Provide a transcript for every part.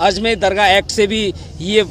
अजमेर दरगाह act से भी ये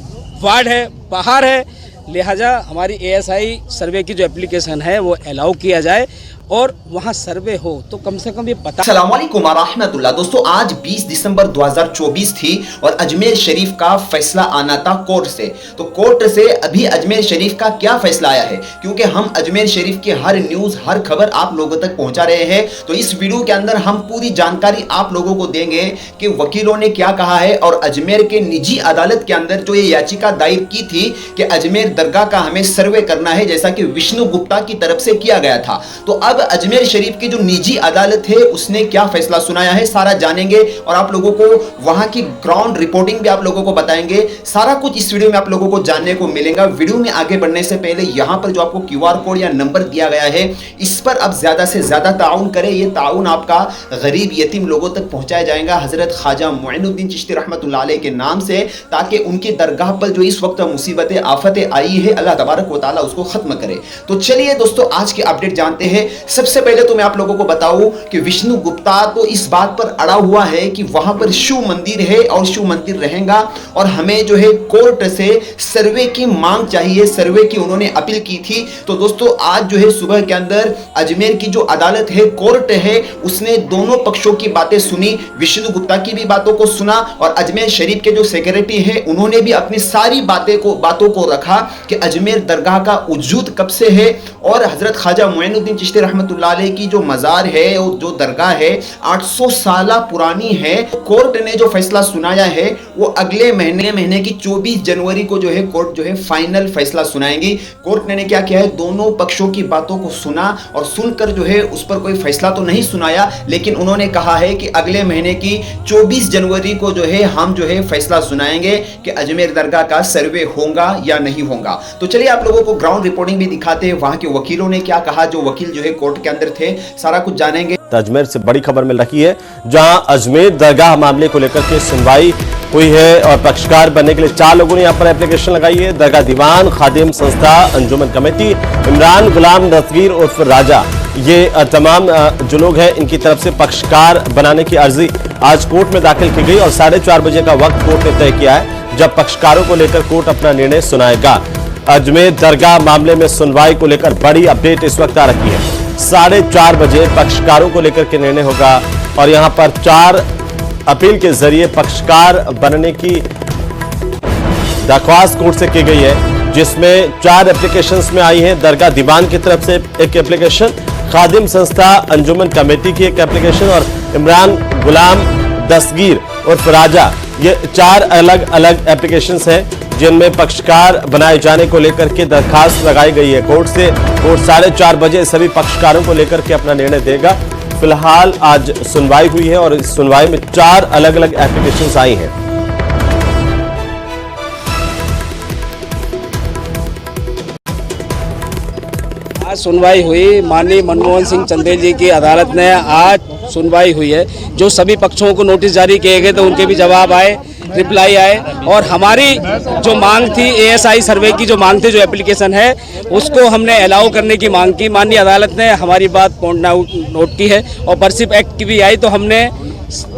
वार्ड है, बाहर है, लिहाजा हमारी ASI सर्वे की जो एप्लीकेशन है वो अलाउ किया जाए और वहाँ सर्वे हो तो कम से कम ये पता। अस्सलाम वालेकुम व रहमतुल्लाह। दोस्तों आज 20 दिसंबर 2024 थी और अजमेर शरीफ का फैसला आना था कोर्ट से। तो कोर्ट से अभी अजमेर शरीफ का क्या फैसला आया है, क्योंकि हम अजमेर शरीफ की हर न्यूज़ हर खबर आप लोगों तक पहुंचा रहे हैं, तो इस वीडियो के अंदर हम पूरी जानकारी आप लोगों को देंगे कि वकीलों ने क्या कहा है और अजमेर के निजी अदालत के अंदर जो ये याचिका दायर की थी कि अजमेर दरगाह का हमें सर्वे करना है, जैसा कि विष्णु गुप्ता की तरफ से किया गया था। तो अब अजमेर शरीफ की जो निजी अदालत है उसने क्या फैसला सुनाया है सारा जानेंगे और आप लोगों को वहां की ग्राउंड रिपोर्टिंग भी आप लोगों को बताएंगे। सारा कुछ इस वीडियो में आप लोगों को जानने को मिलेगा। वीडियो में आगे बढ़ने से पहले यहां पर जो आपको QR कोड या नंबर दिया गया है इस पर आप ज्यादा से ज्यादा ताउन करें। यह ताउन आपका गरीब यतीम लोगों तक पहुंचाया जाएगा हजरत ख्वाजा मोइनुद्दीन चिश्ती रहमतुल्लाह अलैह के नाम से, ताकि उनकी दरगाह पर जो इस वक्त मुसीबतें आफतें आई है अल्लाह तबारक व तआला उसको खत्म करे। तो चलिए दोस्तों आज की अपडेट जानते हैं। सबसे पहले तो मैं आप लोगों को बताऊं कि विष्णु गुप्ता तो इस बात पर अड़ा हुआ है कि वहां पर शिव मंदिर है और शिव मंदिर रहेगा और हमें जो है कोर्ट से सर्वे की मांग चाहिए, सर्वे की उन्होंने अपील की थी। तो दोस्तों आज जो है सुबह के अंदर अजमेर की जो अदालत है, कोर्ट है, उसने दोनों पक्षों की बातें सुनी, विष्णु गुप्ता की भी बातों को सुना और अजमेर शरीफ के जो सेक्रेटरी है उन्होंने भी अपनी सारी बातों को रखा कि अजमेर दरगाह का वजूद कब से है और हजरत ख्वाजा मोइनुद्दीन चिश्ती रहमतुल्लाह अलैह की जो मज़ार है और जो दरगाह है 800 साल पुरानी है। कोर्ट ने जो फैसला सुनाया है वो अगले महीने की 24 जनवरी को जो है कोर्ट जो है फाइनल फैसला सुनाएगी। कोर्ट ने क्या किया है, दोनों पक्षों की बातों को सुना और सुनकर जो है उस पर कोई फैसला तो नहीं सुनाया, लेकिन उन्होंने कहा है कि अगले महीने की 24 जनवरी को जो है हम जो है फैसला सुनाएंगे कि अजमेर दरगाह का सर्वे होगा या नहीं होगा। तो चलिए आप लोगों को ग्राउंड रिपोर्टिंग भी दिखाते हैं, वहां के वकीलों ने क्या कहा, जो वकील जो है कोर्ट के अंदर थे, सारा कुछ जानेंगे। अजमेर से बड़ी खबर मिल रही है, जहां अजमेर दरगाह मामले को लेकर के सुनवाई हुई है और पक्षकार बनने के लिए 4 लोगों ने यहां पर एप्लीकेशन लगाई है। दरगाह दीवान, खादिम संस्था, अंजुमन कमेटी, इमरान गुलाम दस्तगीर उर्फ राजा, ये तमाम जो लोग हैं इनकी तरफ से पक्षकार बनाने की अर्जी आज कोर्ट में दाखिल की गई और 4:30 बजे का वक्त कोर्ट ने तय किया है जब पक्षकारों को लेकर कोर्ट अपना निर्णय सुनाएगा। अजमेर दरगाह मामले में सुनवाई को लेकर बड़ी अपडेट इस वक्त आ रही है। 4:30 बजे पक्षकारों को लेकर के निर्णय होगा और यहां पर 4 अपील के जरिए पक्षकार बनने की दरख्वास्त कोर्ट से की गई है, जिसमें 4 एप्लीकेशंस में आई हैं। दरगाह दीवान की तरफ से एक एप्लीकेशन, खादिम संस्था अंजुमन कमेटी की एक एप्लीकेशन और इमरान गुलाम दस्तगीर उर्फ राजा, ये 4 अलग अलग एप्लीकेशंस हैं जिनमें पक्षकार बनाए जाने को लेकर के दरखास्त लगाई गई है कोर्ट से। कोर्ट 4:30 बजे सभी पक्षकारों को लेकर के अपना निर्णय देगा। फिलहाल आज सुनवाई हुई है और इस सुनवाई में 4 अलग अलग एप्लीकेशंस आई हैं। आज सुनवाई हुई, माननीय मनमोहन सिंह चंदेल जी की अदालत ने आज सुनवाई हुई है। जो सभी पक्षों को नोटिस जारी किए गए थे उनके भी जवाब आए, रिप्लाई आए और हमारी जो मांग थी ASI सर्वे की जो मांग थी, जो एप्लीकेशन है उसको हमने अलाउ करने की मांग की। माननीय अदालत ने हमारी बात नोट की है और बरसिप एक्ट की भी आई, तो हमने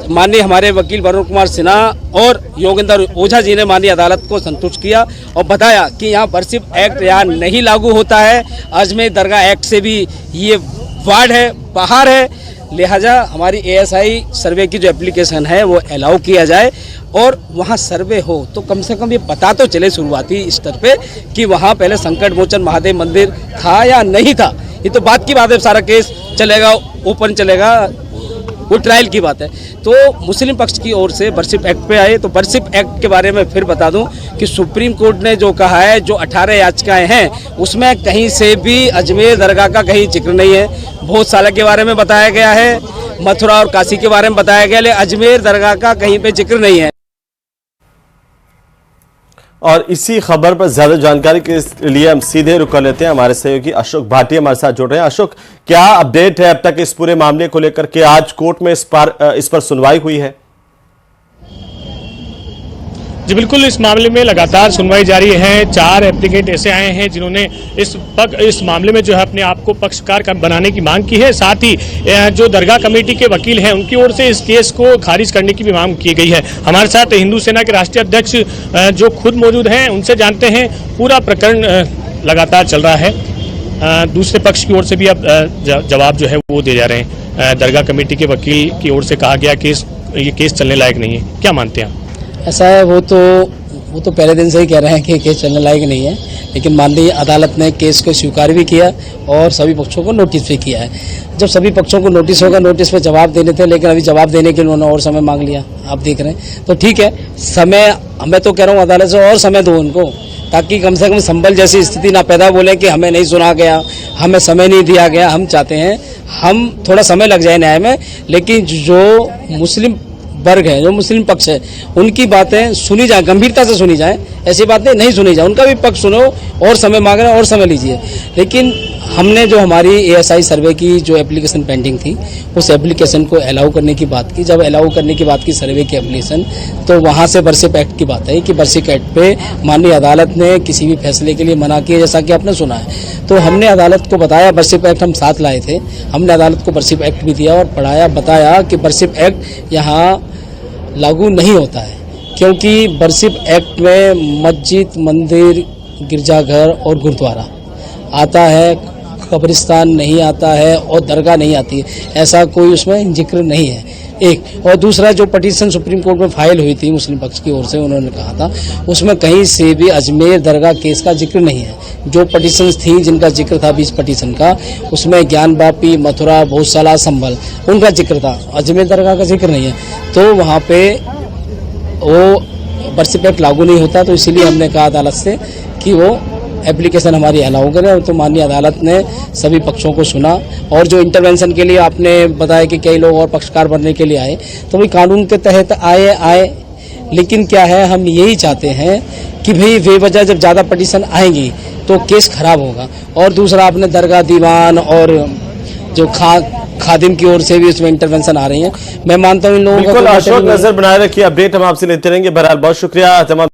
माननीय हमारे वकील वरुण कुमार सिन्हा और योगेंद्र ओझा जी ने माननीय अदालत को संतुष्ट किया और बताया कि यहाँ बरसिप एक्ट यहाँ नहीं लागू होता है, अजमेर दरगाह एक्ट से भी ये वार्ड है, बाहर है, लिहाजा हमारी ASI सर्वे की जो एप्लीकेशन है वो अलाउ किया जाए और वहाँ सर्वे हो तो कम से कम ये पता तो चले शुरुआती स्तर पे कि वहाँ पहले संकट मोचन महादेव मंदिर था या नहीं था। ये तो बात की बात है, सारा केस चलेगा, ओपन चलेगा, वो ट्रायल की बात है। तो मुस्लिम पक्ष की ओर से बरसिप एक्ट पे आए, तो बरसिप एक्ट के बारे में फिर बता दूं कि सुप्रीम कोर्ट ने जो कहा है, जो 18 याचिकाएं हैं उसमें कहीं से भी अजमेर दरगाह का कहीं जिक्र नहीं है। बहुत साल के बारे में बताया गया है, मथुरा और काशी के बारे में बताया गया, लेकिन अजमेर दरगाह का कहीं पे जिक्र नहीं है। और इसी खबर पर ज्यादा जानकारी के लिए हम सीधे रुक कर लेते हैं। हमारे सहयोगी अशोक भाटिया हमारे साथ जुड़ रहे हैं। अशोक, क्या अपडेट है अब तक इस पूरे मामले को लेकर के? आज कोर्ट में इस पर सुनवाई हुई है। जी बिल्कुल, इस मामले में लगातार सुनवाई जारी है। 4 एप्लीकेंट ऐसे आए हैं जिन्होंने इस मामले में जो है अपने आप को पक्षकार बनाने की मांग की है। साथ ही जो दरगाह कमेटी के वकील हैं उनकी ओर से इस केस को खारिज करने की भी मांग की गई है। हमारे साथ हिंदू सेना के राष्ट्रीय अध्यक्ष जो खुद मौजूद हैं, उनसे जानते हैं पूरा प्रकरण लगातार चल रहा है। दूसरे पक्ष की ओर से भी अब जवाब जो है वो दे जा रहे हैं। दरगाह कमेटी के वकील की ओर से कहा गया कि ये केस चलने लायक नहीं है, क्या मानते हैं आप? ऐसा है, वो तो पहले दिन से ही कह रहे हैं कि केस चलने लायक नहीं है, लेकिन माननीय अदालत ने केस को स्वीकार भी किया और सभी पक्षों को नोटिस भी किया है। जब सभी पक्षों को नोटिस होगा, नोटिस पे जवाब देने थे, लेकिन अभी जवाब देने के लिए उन्होंने और समय मांग लिया, आप देख रहे हैं। तो ठीक है, समय मैं तो कह रहा हूँ अदालत से और समय दो उनको, ताकि कम से कम संभल जैसी स्थिति ना पैदा बोले कि हमें नहीं सुना गया, हमें समय नहीं दिया गया। हम चाहते हैं हम थोड़ा समय लग जाए न्याय में, लेकिन जो मुस्लिम वर्ग है, जो मुस्लिम पक्ष है, उनकी बातें सुनी जाए, गंभीरता से सुनी जाए। ऐसी बातें नहीं सुनी जाए, उनका भी पक्ष सुनो और समय मांग रहे हैं और समय लीजिए। लेकिन हमने जो हमारी ASI सर्वे की जो एप्लीकेशन पेंडिंग थी, उस एप्लीकेशन को अलाउ करने की बात की। जब अलाउ करने की बात की सर्वे की एप्लीकेशन, तो वहाँ से बरसिप एक्ट की बात है कि बरसिप एक्ट पे माननीय अदालत ने किसी भी फैसले के लिए मना किया, जैसा कि आपने सुना है। तो हमने अदालत को बताया, बरसिप एक्ट हम साथ लाए थे, हमने अदालत को बरसिप एक्ट भी दिया और पढ़ाया, बताया कि बरसिप एक्ट यहाँ लागू नहीं होता है, क्योंकि बरसिप एक्ट में मस्जिद, मंदिर, गिरजाघर और गुरुद्वारा आता है, कब्रिस्तान नहीं आता है और दरगाह नहीं आती है, ऐसा कोई उसमें जिक्र नहीं है। एक और दूसरा, जो पटिशन सुप्रीम कोर्ट में फाइल हुई थी मुस्लिम पक्ष की ओर से, उन्होंने कहा था उसमें कहीं से भी अजमेर दरगाह केस का जिक्र नहीं है। जो पटिशन्स थी जिनका जिक्र था 20 पटिशन का, उसमें ज्ञान वापी, मथुरा, भूसाला, संभल, उनका जिक्र था, अजमेर दरगाह का जिक्र नहीं है। तो वहाँ पे वो बरसिप एक्ट लागू नहीं होता। तो इसीलिए हमने कहा अदालत से कि वो एप्लीकेशन हमारी अलाउ करें। तो माननीय अदालत ने सभी पक्षों को सुना और जो इंटरवेंशन के लिए आपने बताया कि कई लोग और पक्षकार बनने के लिए आए, तो वही कानून के तहत आए। लेकिन क्या है, हम यही चाहते हैं कि भाई बेवजह जब ज़्यादा पटिशन आएंगी तो केस खराब होगा। और दूसरा, आपने दरगाह दीवान और जो खादिम की ओर से भी उसमें इंटरवेंशन आ रही है। मैं मानता हूँ इन लोगों को अशोक नजर बनाए रखिए, अपडेट हम आपसे लेते रहेंगे। बहरहाल बहुत शुक्रिया तमाम